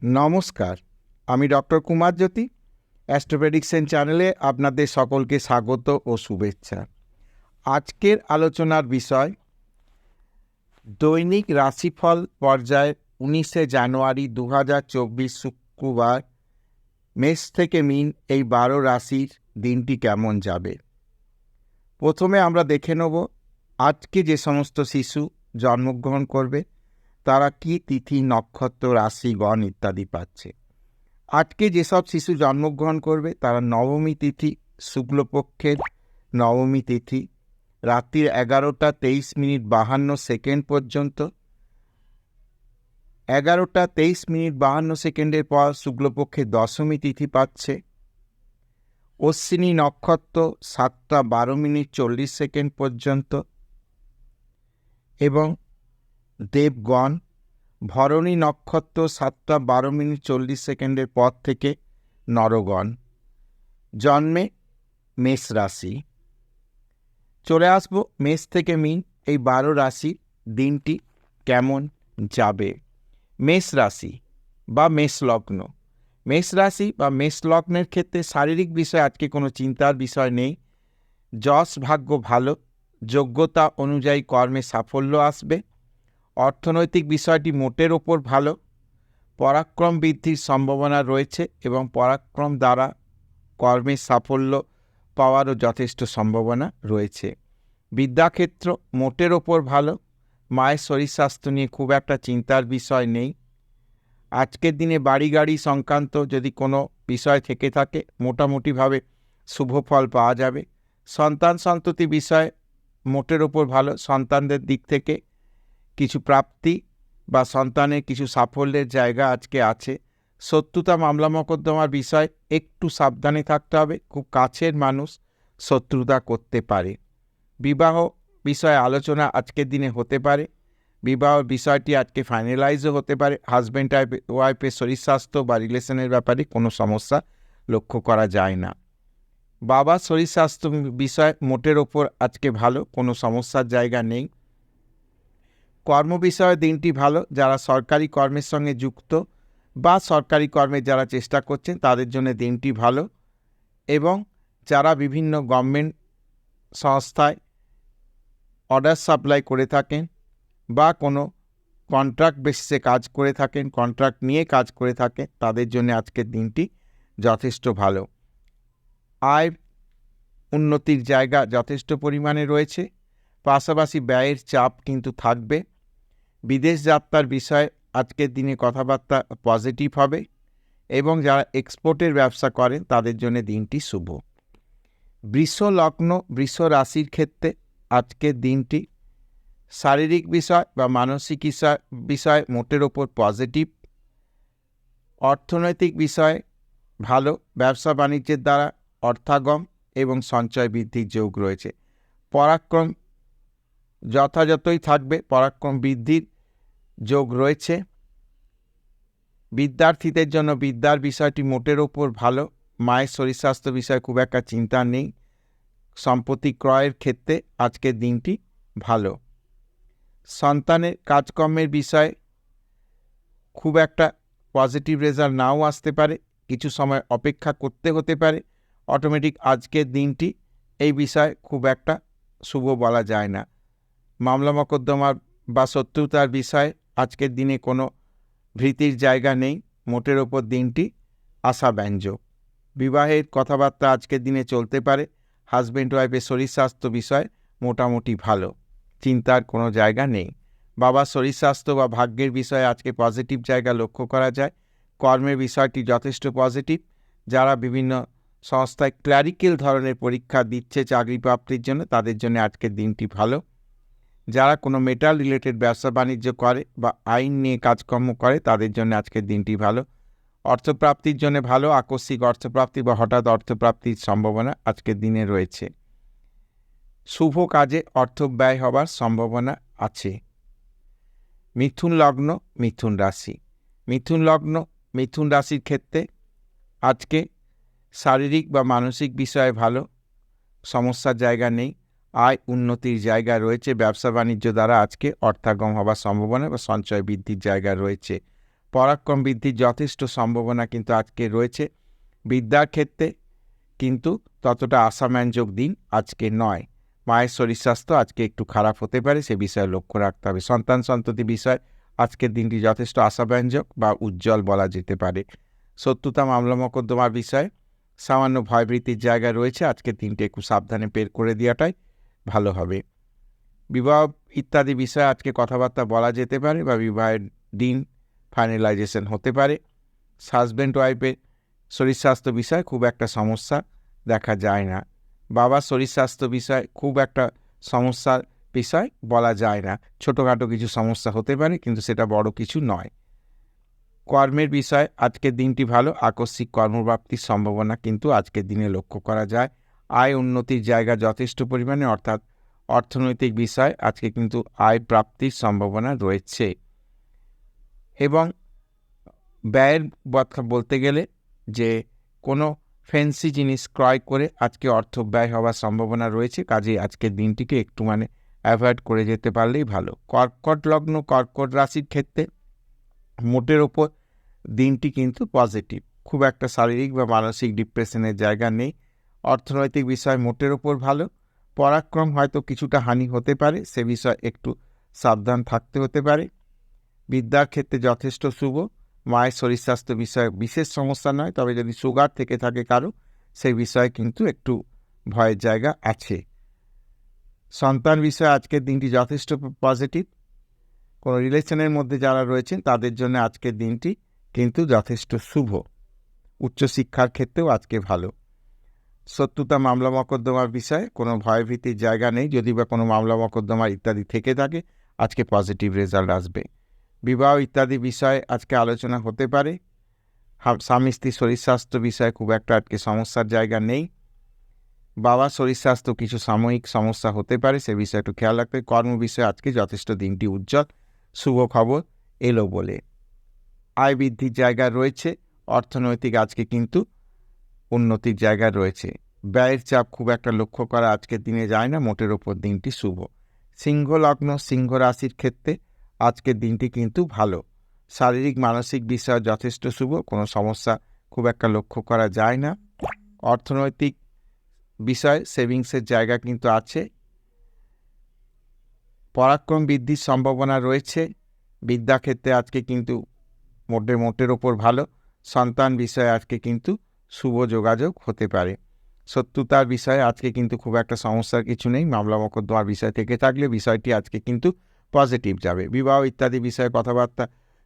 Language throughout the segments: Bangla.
নমস্কার, আমি ডক্টর কুমার জ্যোতি। অ্যাস্ট্রোপ্রেডিকশন চ্যানেলে আপনাদের সকলকে স্বাগত ও শুভেচ্ছা। আজকের আলোচনার বিষয় দৈনিক রাশিফল পর্যায়ে 19শে জানুয়ারি 2024 শুক্রবার মেষ থেকে মীন এই 12 রাশির দিনটি কেমন যাবে। প্রথমে আমরা দেখে নেব আজকে যে সমস্ত শিশু জন্মগ্রহণ করবে তারা কি তিথি, নক্ষত্র, রাশি, গণ ইত্যাদি পাচ্ছে। আজকে যেসব শিশু জন্মগ্রহণ করবে তারা নবমী তিথি, শুক্লপক্ষের নবমী তিথি, রাত্রির 11টা 23 মিনিট 52 সেকেন্ড পর্যন্ত। 11টা 23 মিনিট 52 সেকেন্ডের পর শুক্লপক্ষের দশমী তিথি পাচ্ছে। অশ্বিনী নক্ষত্র 7টা 12 মিনিট 40 সেকেন্ড পর্যন্ত এবং দেবগণ ভরণী নক্ষত্র 7টা 12 মিনিট 40 সেকেন্ডের পর থেকে নরগণ। জন্মে মেষ রাশি। চলে আসব মেষ থেকে মীন এই 12 রাশির দিনটি কেমন যাবে। মেষ রাশি বা মেষ লগ্ন। মেষ রাশি বা মেষ লগ্নের ক্ষেত্রে শারীরিক বিষয়ে আজকে কোনো চিন্তার বিষয় নেই। যশ ভাগ্য ভালো, যোগ্যতা অনুযায়ী কর্মে সাফল্য আসবে। অর্থনৈতিক বিষয়টি মোটের ওপর ভালো। পরাক্রম বৃদ্ধির সম্ভাবনা রয়েছে এবং পরাক্রম দ্বারা কর্মের সাফল্য পাওয়ারও যথেষ্ট সম্ভাবনা রয়েছে। বিদ্যাক্ষেত্র মোটের ওপর ভালো। মায়ের শরীর স্বাস্থ্য নিয়ে খুব একটা চিন্তার বিষয় নেই। আজকের দিনে বাড়ি গাড়ি সংক্রান্ত যদি কোনো বিষয় থেকে থাকে মোটামুটিভাবে শুভ ফল পাওয়া যাবে। সন্তান সন্ততি বিষয় মোটের ওপর ভালো। সন্তানদের দিক থেকে কিছু প্রাপ্তি বা সন্তানের কিছু সাফল্যের জায়গা আজকে আছে। শত্রুতা মামলা মোকদ্দমার বিষয় একটু সাবধানে থাকতে হবে। খুব কাছের মানুষ শত্রুতা করতে পারে। বিবাহ বিষয়ে আলোচনা আজকের দিনে হতে পারে। বিবাহ বিষয়টি আজকে ফাইনালাইজও হতে পারে। হাজব্যান্ড ওয়াইফের শরীর স্বাস্থ্য বা রিলেশনের ব্যাপারে কোনো সমস্যা লক্ষ্য করা যায় না। বাবার শরীর স্বাস্থ্য বিষয় মোটের ওপর আজকে ভালো, কোনো সমস্যার জায়গা নেই। কর্ম বিষয়ে দিনটি ভালো। যারা সরকারি কর্মের সঙ্গে যুক্ত বা সরকারি কর্মে যারা চেষ্টা করছেন তাদের জন্য দিনটি ভালো এবং যারা বিভিন্ন গভর্নমেন্ট সংস্থায় অর্ডার সাপ্লাই করে থাকেন বা কোনো কন্ট্রাক্ট বেসিসে কাজ করে থাকেন, কন্ট্রাক্ট নিয়ে কাজ করে থাকেন, তাদের জন্য আজকের দিনটি যথেষ্ট ভালো। আয় উন্নতির জায়গা যথেষ্ট পরিমাণে রয়েছে। পাশাপাশি ব্যয়ের চাপ কিন্তু থাকবে। বিদেশ যাত্রার বিষয়ে আজকের দিনে কথাবার্তা পজিটিভ হবে এবং যারা এক্সপোর্টের ব্যবসা করেন তাদের জন্য দিনটি শুভ। বৃষ লগ্ন, বৃষ রাশির ক্ষেত্রে আজকের দিনটি শারীরিক বিষয় বা মানসিক বিষয় মোটের ওপর পজিটিভ। অর্থনৈতিক বিষয়ে ভালো। ব্যবসা বাণিজ্যের দ্বারা অর্থাগম এবং সঞ্চয় বৃদ্ধির যোগ রয়েছে। পরাক্রম যথাযথই থাকবে, পরাক্রম বৃদ্ধির যোগ রয়েছে। বিদ্যার্থীদের জন্য বিদ্যার বিষয়টি মোটের ওপর ভালো। মায়ের শরীর স্বাস্থ্য বিষয়ে খুব একটা চিন্তা নেই। সম্পত্তি ক্রয়ের ক্ষেত্রে আজকের দিনটি ভালো। সন্তানের কাজকর্মের বিষয়ে খুব একটা পজিটিভ রেজাল্ট নাও আসতে পারে, কিছু সময় অপেক্ষা করতে হতে পারে। অটোমেটিক আজকের দিনটি এই বিষয়ে খুব একটা শুভ বলা যায় না। মামলা মোকদ্দমার বা শত্রুতার বিষয়ে আজকের দিনে কোনো ভীতির জায়গা নেই। মোটের ওপর দিনটি আশাব্যঞ্জক। বিবাহের কথাবার্তা আজকের দিনে চলতে পারে। হাজব্যান্ড ওয়াইফের শরীর স্বাস্থ্য বিষয় মোটামুটি ভালো, চিন্তার কোনো জায়গা নেই। বাবার শরীর স্বাস্থ্য বা ভাগ্যের বিষয়ে আজকে পজিটিভ জায়গা লক্ষ্য করা যায়। কর্মের বিষয়টি যথেষ্ট পজিটিভ। যারা বিভিন্ন সংস্থায় ক্লারিক্যাল ধরনের পরীক্ষা দিচ্ছে চাকরি প্রাপ্তির জন্য তাদের জন্য আজকের দিনটি ভালো। যারা কোনো মেটাল রিলেটেড ব্যবসা বাণিজ্য করে বা আইন নিয়ে কাজকর্ম করে তাদের জন্য আজকের দিনটি ভালো। অর্থপ্রাপ্তির জন্য ভালো। আকস্মিক অর্থপ্রাপ্তি বা হঠাৎ অর্থপ্রাপ্তির সম্ভাবনা আজকের দিনে রয়েছে। শুভ কাজে অর্থ ব্যয় হবার সম্ভাবনা আছে। মিথুন লগ্ন, মিথুন রাশি। মিথুন লগ্ন, মিথুন রাশির ক্ষেত্রে আজকে শারীরিক বা মানসিক বিষয়ে ভালো, সমস্যার জায়গা নেই। আয় উন্নতির জায়গা রয়েছে। ব্যবসা বাণিজ্য দ্বারা আজকে অর্থাগম হবার সম্ভাবনা বা সঞ্চয় বৃদ্ধির জায়গা রয়েছে। পরাক্রম বৃদ্ধির যথেষ্ট সম্ভাবনা কিন্তু আজকে রয়েছে। বিদ্যার ক্ষেত্রে কিন্তু ততটা আশাব্যঞ্জক দিন আজকে নয়। মায়ের শরীর স্বাস্থ্য আজকে একটু খারাপ হতে পারে, সে বিষয়ে লক্ষ্য রাখতে হবে। সন্তান সন্ততি বিষয় আজকের দিনটি যথেষ্ট আশাব্যঞ্জক বা উজ্জ্বল বলা যেতে পারে। শত্রুতা মামলা মোকদ্দমার বিষয়ে সামান্য ভয়ভীতির জায়গা রয়েছে, আজকের দিনটি একটু সাবধানে বের করে দেওয়াটাই ভালো হবে। বিবাহ ইত্যাদি বিষয়ে আজকে কথাবার্তা বলা যেতে পারে বা বিবাহের দিন ফাইনালাইজেশন হতে পারে। হাজব্যান্ড ওয়াইফের শরীর স্বাস্থ্য বিষয়ে খুব একটা সমস্যা দেখা যায় না। বাবার শরীর স্বাস্থ্য বিষয়ে খুব একটা সমস্যার বিষয় বলা যায় না। ছোটোখাটো কিছু সমস্যা হতে পারে, কিন্তু সেটা বড় কিছু নয়। কর্মের বিষয়ে আজকের দিনটি ভালো, আকস্মিক কর্মপ্রাপ্তির সম্ভাবনা কিন্তু আজকের দিনে লক্ষ্য করা যায়। আয় উন্নতির জায়গা যথেষ্ট পরিমাণে, অর্থাৎ অর্থনৈতিক বিষয় আজকে কিন্তু আয় প্রাপ্তির সম্ভাবনা রয়েছে। এবং ব্যয়ের কথা বলতে গেলে যে কোনো ফ্যান্সি জিনিস ক্রয় করে আজকে অর্থ ব্যয় হওয়ার সম্ভাবনা রয়েছে, কাজেই আজকের দিনটিকে একটু অ্যাভয়েড করে যেতে পারলেই ভালো। কর্কট লগ্ন কর্কট রাশির ক্ষেত্রে মোটের ওপর দিনটি কিন্তু পজিটিভ, খুব একটা শারীরিক বা মানসিক ডিপ্রেশনের জায়গা নেই। অর্থনৈতিক বিষয় মোটের ওপর ভালো। পরাক্রম হয়তো কিছুটা হানি হতে পারে, সে বিষয়ে একটু সাবধান থাকতে হতে পারে। বিদ্যার ক্ষেত্রে যথেষ্ট শুভ। মায়ের শরীর স্বাস্থ্য বিষয়ে বিশেষ সমস্যা নয়, তবে যদি সুগার থেকে থাকে কারো, সেই বিষয়ে কিন্তু একটু ভয়ের জায়গা আছে। সন্তান বিষয়ে আজকের দিনটি যথেষ্ট পজিটিভ। কোনো রিলেশনের মধ্যে যারা রয়েছেন তাদের জন্য আজকের দিনটি কিন্তু যথেষ্ট শুভ। উচ্চশিক্ষার ক্ষেত্রেও আজকে ভালো। শত্রুতা মামলা মোকদ্দমার বিষয়ে কোনো ভয়ভীতির জায়গা নেই, যদি বা কোনো মামলা মোকদ্দমা ইত্যাদি থেকে থাকে আজকে পজিটিভ রেজাল্ট আসবে। বিবাহ ইত্যাদি বিষয়ে আজকে আলোচনা হতে পারে। স্বামী স্ত্রী শরীর স্বাস্থ্য বিষয়ে খুব একটা আজকে সমস্যার জায়গা নেই। বাবার শরীর স্বাস্থ্য কিছু সাময়িক সমস্যা হতে পারে, সে বিষয়ে একটু খেয়াল রাখতে। কর্ম বিষয়ে আজকে যথেষ্ট দিনটি উজ্জ্বল, শুভ খবর এলো বলে। আয় বৃদ্ধির জায়গা রয়েছে, অর্থনৈতিক আজকে কিন্তু উন্নতির জায়গা রয়েছে। ব্যয়ের চাপ খুব একটা লক্ষ্য করা আজকের দিনে যায় না, মোটের ওপর দিনটি শুভ। সিংহ লগ্ন সিংহ রাশির ক্ষেত্রে আজকের দিনটি কিন্তু ভালো। শারীরিক মানসিক বিষয় যথেষ্ট শুভ, কোনো সমস্যা খুব একটা লক্ষ্য করা যায় না। অর্থনৈতিক বিষয় সেভিংসের জায়গা কিন্তু আছে। পরাক্রম বৃদ্ধির সম্ভাবনা রয়েছে। বিদ্যাক্ষেত্রে আজকে কিন্তু মোটের ওপর ভালো। সন্তান বিষয়ে আজকে কিন্তু শুভ যোগাযোগ হতে পারে। শত্রুতার বিষয়ে আজকে কিন্তু খুব একটা সমস্যার কিছু নেই। মামলা মোকদ্দমার বিষয় থেকে থাকলে বিষয়টি আজকে কিন্তু পজিটিভ যাবে। বিবাহ ইত্যাদি বিষয়ে কথাবার্তা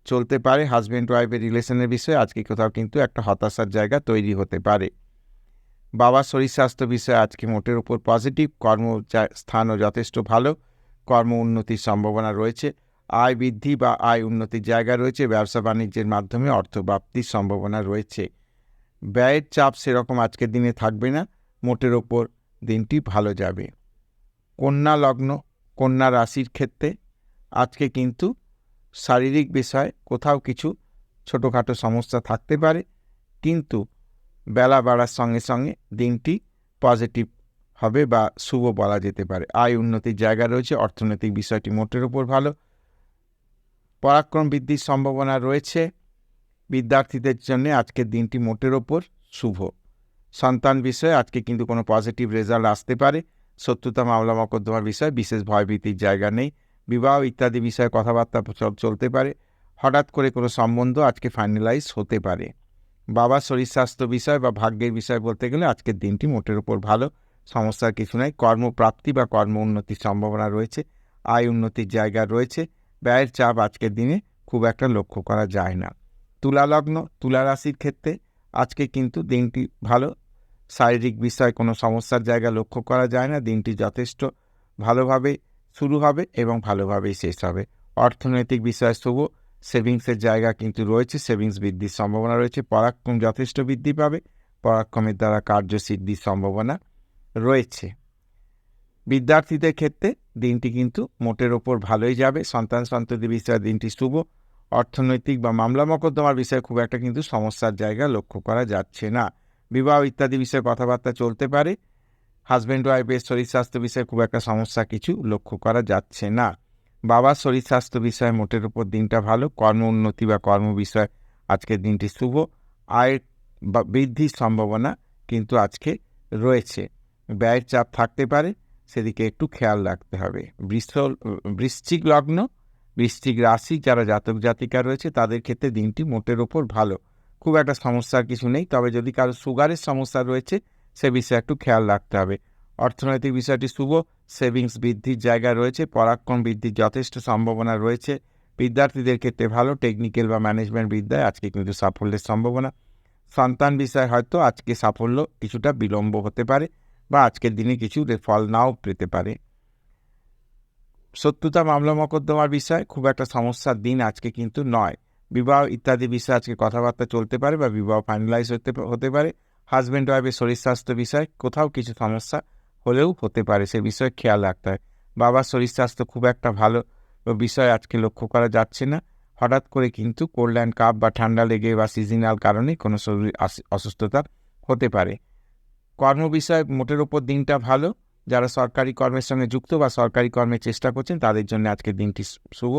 চলতে পারে। হাজব্যান্ড ওয়াইফের রিলেশনের বিষয়ে আজকে কোথাও কিন্তু একটা হতাশার জায়গা তৈরি হতে পারে। বাবার শরীর স্বাস্থ্য বিষয়ে আজকে মোটের উপর পজিটিভ। কর্মস্থানও যথেষ্ট ভালো, কর্ম উন্নতির সম্ভাবনা রয়েছে। আয় বৃদ্ধি বা আয় উন্নতির জায়গা রয়েছে। ব্যবসা বাণিজ্যের মাধ্যমে অর্থপ্রাপ্তির সম্ভাবনা রয়েছে। ব্যয়ের চাপ সেরকম আজকের দিনে থাকবে না, মোটের ওপর দিনটি ভালো যাবে। কন্যা লগ্ন কন্যা রাশির ক্ষেত্রে আজকে কিন্তু শারীরিক বিষয়ে কোথাও কিছু ছোটোখাটো সমস্যা থাকতে পারে, কিন্তু বেলা বাড়ার সঙ্গে সঙ্গে দিনটি পজিটিভ হবে বা শুভ বলা যেতে পারে। আয় উন্নতির জায়গা রয়েছে। অর্থনৈতিক বিষয়টি মোটের ওপর ভালো। পরাক্রম বৃদ্ধির সম্ভাবনা রয়েছে। বিদ্যার্থীদের জন্য আজকের দিনটি মোটের ওপর শুভ। সন্তান বিষয়ে আজকে কিন্তু কোনো পজিটিভ রেজাল্ট আসতে পারে। শত্রুতা মামলা মোকদ্দমার বিষয়ে বিশেষ ভয়ভীতির জায়গা নেই। বিবাহ ইত্যাদি বিষয়ে কথাবার্তা চলতে পারে। হঠাৎ করে কোনো সম্বন্ধ আজকে ফাইনালাইজ হতে পারে। বাবার শরীর স্বাস্থ্য বিষয় বা ভাগ্যের বিষয় বলতে গেলে আজকের দিনটি মোটের ওপর ভালো, সমস্যার কিছু নাই। কর্মপ্রাপ্তি বা কর্ম উন্নতির সম্ভাবনা রয়েছে। আয় উন্নতির জায়গা রয়েছে। ব্যয়ের চাপ আজকের দিনে খুব একটা লক্ষ্য করা যায় না। তুলা লগ্ন তুলা রাশির ক্ষেত্রে আজকে কিন্তু দিনটি ভালো। শারীরিক বিষয়ে কোনো সমস্যার জায়গা লক্ষ্য করা যায় না। দিনটি যথেষ্ট ভালোভাবে শুরু হবে এবং ভালোভাবেই শেষ হবে। অর্থনৈতিক বিষয় শুভ। সেভিংসের জায়গা কিন্তু রয়েছে, সেভিংস বৃদ্ধির সম্ভাবনা রয়েছে। পরাক্রম যথেষ্ট বৃদ্ধি পাবে। পরাক্রমের দ্বারা কার্যসিদ্ধির সম্ভাবনা রয়েছে। বিদ্যার্থীদের ক্ষেত্রে দিনটি কিন্তু মোটের ওপর ভালোই যাবে। সন্তান সন্ততি বিষয়ে দিনটি শুভ। অর্থনৈতিক বা মামলা মোকদ্দমার বিষয়ে খুব একটা কিন্তু সমস্যার জায়গা লক্ষ্য করা যাচ্ছে না। বিবাহ ইত্যাদি বিষয়ে কথাবার্তা চলতে পারে। হাজব্যান্ড ওয়াইফের শরীর স্বাস্থ্য বিষয়ে খুব একটা সমস্যা কিছু লক্ষ্য করা যাচ্ছে না। বাবার শরীর স্বাস্থ্য বিষয়ে মোটের উপর দিনটা ভালো। কর্ম উন্নতি বা কর্ম বিষয়ে আজকের দিনটি শুভ। আয়ের বৃদ্ধির সম্ভাবনা কিন্তু আজকে রয়েছে। ব্যয়ের চাপ থাকতে পারে, সেদিকে একটু খেয়াল রাখতে হবে। বৃশ্চিক লগ্ন, বৃশ্চিক রাশি যারা জাতক জাতিকা রয়েছে তাদের ক্ষেত্রে দিনটি মোটের ওপর ভালো। খুব একটা সমস্যার কিছু নেই, তবে যদি কারো সুগারের সমস্যা রয়েছে সে বিষয়ে একটু খেয়াল রাখতে হবে। অর্থনৈতিক বিষয়টি শুভ, সেভিংস বৃদ্ধির জায়গা রয়েছে, পরাক্রম বৃদ্ধির যথেষ্ট সম্ভাবনা রয়েছে। বিদ্যার্থীদের ক্ষেত্রে ভালো, টেকনিক্যাল বা ম্যানেজমেন্ট বিদ্যায় আজকে কিন্তু সাফল্যের সম্ভাবনা। সন্তান বিষয়ে হয়তো আজকে সাফল্য কিছুটা বিলম্ব হতে পারে বা আজকের দিনে কিছু ফল নাও পেতে পারে। শত্রুতা মামলা মোকদ্দমার বিষয় খুব একটা সমস্যার দিন আজকে কিন্তু নয়। বিবাহ ইত্যাদি বিষয়ে আজকে কথাবার্তা চলতে পারে বা বিবাহ ফাইনালাইজ হতে পারে। হাজব্যান্ড ওয়াইফের শরীর স্বাস্থ্য বিষয় কোথাও কিছু সমস্যা হলেও হতে পারে, সে বিষয়ে খেয়াল রাখতে হয়। বাবার শরীর স্বাস্থ্য খুব একটা ভালো বিষয় আজকে লক্ষ্য করা যাচ্ছে না। হঠাৎ করে কিন্তু কোল্ড অ্যান্ড কাপ বা ঠান্ডা লেগে বা সিজনাল কারণে কোনো শরীর অসুস্থতা হতে পারে। কর্ম বিষয় মোটের ওপর দিনটা ভালো। যারা সরকারি কর্মের সঙ্গে যুক্ত বা সরকারি কর্মের চেষ্টা করছেন তাদের জন্য আজকের দিনটি শুভ।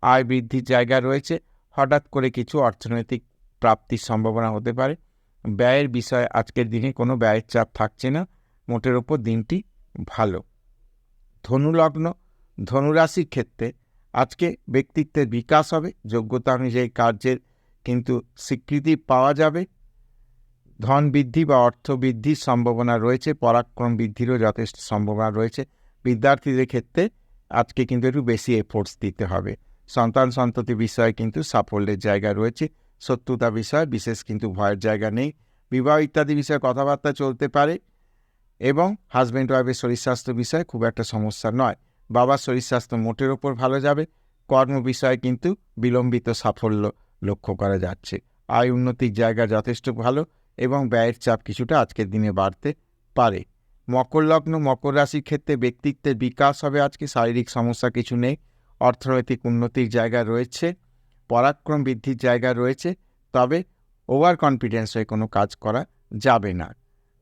আয় বৃদ্ধির জায়গা রয়েছে, হঠাৎ করে কিছু অর্থনৈতিক প্রাপ্তির সম্ভাবনা হতে পারে। ব্যয়ের বিষয়ে আজকের দিনে কোনো ব্যয়ের চাপ থাকছে না, মোটের ওপর দিনটি ভালো। ধনুলগ্ন, ধনুরাশির ক্ষেত্রে আজকে ব্যক্তিত্বের বিকাশ হবে, যোগ্যতা অনুযায়ী কার্যের কিন্তু স্বীকৃতি পাওয়া যাবে। ধন বৃদ্ধি বা অর্থ বৃদ্ধির সম্ভাবনা রয়েছে, পরাক্রম বৃদ্ধিরও যথেষ্ট সম্ভাবনা রয়েছে। বিদ্যার্থীদের ক্ষেত্রে আজকে কিন্তু একটু বেশি এফোর্টস দিতে হবে। সন্তান সন্ততি বিষয়ে কিন্তু সাফল্যের জায়গা রয়েছে। শত্রুতা বিষয়ে বিশেষ কিন্তু ভয়ের জায়গা নেই। বিবাহ ইত্যাদি বিষয়ে কথাবার্তা চলতে পারে এবং হাজব্যান্ড ওয়াইফের শরীর স্বাস্থ্য বিষয়ে খুব একটা সমস্যা নয়। বাবার শরীর স্বাস্থ্য মোটের ওপর ভালো যাবে। কর্ম বিষয়ে কিন্তু বিলম্বিত সাফল্য লক্ষ্য করা যাচ্ছে। আয় উন্নতির জায়গা যথেষ্ট ভালো এবং ব্যয়ের চাপ কিছুটা আজকের দিনে বাড়তে পারে। মকর লগ্ন, মকর রাশির ক্ষেত্রে ব্যক্তিত্বের বিকাশ হবে আজকে, শারীরিক সমস্যা কিছু নেই। অর্থনৈতিক উন্নতির জায়গা রয়েছে, পরাক্রম বৃদ্ধির জায়গা রয়েছে, তবে ওভার কনফিডেন্স হয়ে কোনো কাজ করা যাবে না।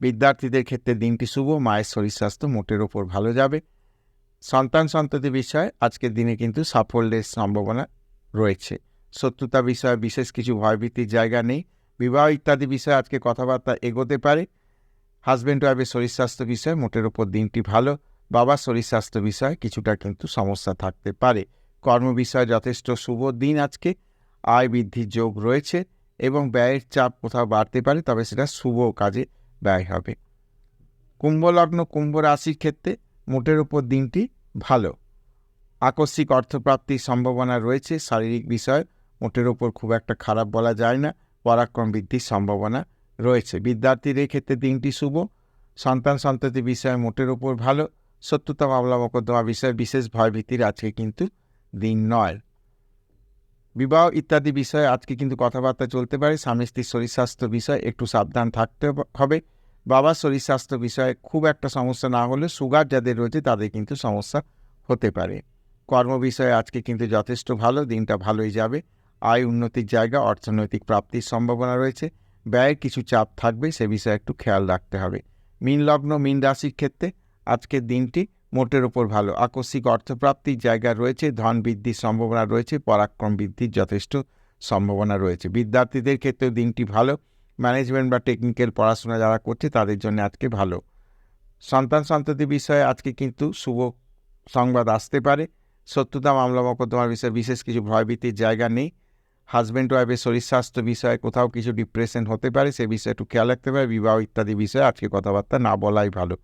বিদ্যার্থীদের ক্ষেত্রে দিনটি শুভ, মায়ের শরীর স্বাস্থ্য মোটের ওপর ভালো যাবে। সন্তান সন্ততি বিষয়ে আজকের দিনে কিন্তু সাফল্যের সম্ভাবনা রয়েছে। শত্রুতা বিষয়ে বিশেষ কিছু ভয়ভীতির জায়গা নেই। বিবাহ ইত্যাদি বিষয়ে আজকে কথাবার্তা এগোতে পারে। হাজব্যান্ড ওয়াইফের শরীর স্বাস্থ্য বিষয়ে মোটের ওপর দিনটি ভালো। বাবার শরীর স্বাস্থ্য বিষয়ে কিছুটা কিন্তু সমস্যা থাকতে পারে। কর্ম বিষয়ে যথেষ্ট শুভ দিন আজকে, আয় বৃদ্ধির যোগ রয়েছে এবং ব্যয়ের চাপ কোথাও বাড়তে পারে, তবে সেটা শুভ কাজে ব্যয় হবে। কুম্ভ লগ্ন, কুম্ভ রাশির ক্ষেত্রে মোটের ওপর দিনটি ভালো। আকস্মিক অর্থপ্রাপ্তির সম্ভাবনা রয়েছে। শারীরিক বিষয় মোটের ওপর খুব একটা খারাপ বলা যায় না। পরাক্রম বৃদ্ধির সম্ভাবনা রয়েছে। বিদ্যার্থীদের ক্ষেত্রে দিনটি শুভ। সন্তান সন্ততি বিষয়ে মোটের ওপর ভালো। শত্রুতা মামলা মোকদ্দমা বিষয়ে বিশেষ ভয়ভীতির আজকে কিন্তু দিন নয়। বিবাহ ইত্যাদি বিষয়ে আজকে কিন্তু কথাবার্তা চলতে পারে। স্বামী স্ত্রীর শরীর স্বাস্থ্য বিষয়ে একটু সাবধান থাকতে হবে। বাবার শরীর স্বাস্থ্য বিষয়ে খুব একটা সমস্যা না হলে সুগার যাদের রয়েছে তাদের কিন্তু সমস্যা হতে পারে। কর্ম বিষয়ে আজকে কিন্তু যথেষ্ট ভালো, দিনটা ভালোই যাবে। আয় উন্নতির জায়গা, অর্থনৈতিক প্রাপ্তির সম্ভাবনা রয়েছে। ব্যয়ের কিছু চাপ থাকবে, সে বিষয়ে একটু খেয়াল রাখতে হবে। মীন লগ্ন, মীন রাশির ক্ষেত্রে আজকের দিনটি মোটের ওপর ভালো। আকস্মিক অর্থপ্রাপ্তির জায়গা রয়েছে, ধন বৃদ্ধির সম্ভাবনা রয়েছে, পরাক্রম বৃদ্ধির যথেষ্ট সম্ভাবনা রয়েছে। বিদ্যার্থীদের ক্ষেত্রেও দিনটি ভালো। ম্যানেজমেন্ট বা টেকনিক্যাল পড়াশোনা যারা করছে তাদের জন্য আজকে ভালো। সন্তান সন্ততি বিষয়ে আজকে কিন্তু শুভ সংবাদ আসতে পারে। শত্রুতা মামলা মোকদ্দমার বিষয়ে বিশেষ কিছু ভয়ভীতির জায়গা নেই। হাজব্যান্ড ওয়াইফের শরীর স্বাস্থ্য বিষয়ে কোথাও কিছু ডিপ্রেশন হতে পারে, সে বিষয়ে একটু খেয়াল রাখতে পারে। বিবাহ ইত্যাদি বিষয়ে আজকে কথাবার্তা না বলাই ভালো।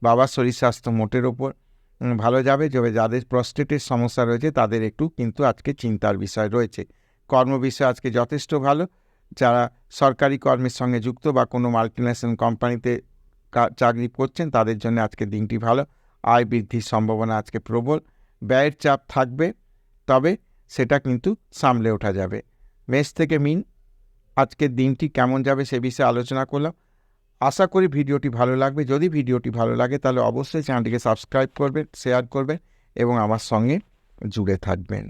বাবার শরীর স্বাস্থ্য মোটের ওপর ভালো যাবে। তবে যাদের প্রস্টেটের সমস্যা রয়েছে তাদের একটু কিন্তু আজকে চিন্তার বিষয় রয়েছে। কর্ম বিষয়ে আজকে যথেষ্ট ভালো। যারা সরকারি কর্মের সঙ্গে যুক্ত বা কোনো মাল্টিন্যাশনাল কোম্পানিতে চাকরি করছেন তাদের জন্য আজকে দিনটি ভালো। আয় বৃদ্ধির সম্ভাবনা আজকে প্রবল। ব্যয়ের চাপ থাকবে, তবে সেটা কিন্তু সামলে ওঠা যাবে। মেষ থেকে মিন আজকের দিনটি কেমন যাবে সে বিষয়ে আলোচনা করলাম। আশা করি ভিডিওটি ভালো লাগবে। যদি ভিডিওটি ভালো লাগে তাহলে অবশ্যই চ্যানেলটিকে সাবস্ক্রাইব করবেন, শেয়ার করবেন এবং আমার সঙ্গে জুড়ে থাকবেন।